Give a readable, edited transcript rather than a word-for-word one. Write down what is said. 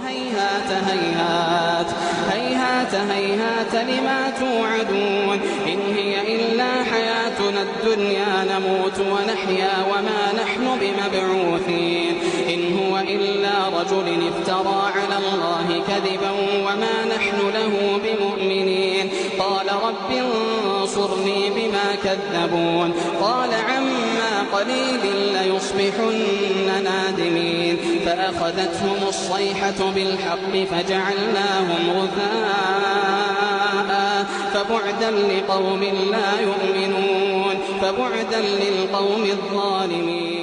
هيهات هيهات هيهات هيهات لما توعدون إن هي إلا حياتنا الدنيا نموت ونحيا وما نحن بمبعوثين إن هو إلا رجل افترى على الله كذبا وما نحن له بمؤمنين قال رب انصرني بما كذبون قال عما قليل ليصبحن نادمين فأخذتهم الصيحة بالحق فجعلناهم غثاء فبعدا لقوم لا يؤمنون فبعدا للقوم الظالمين.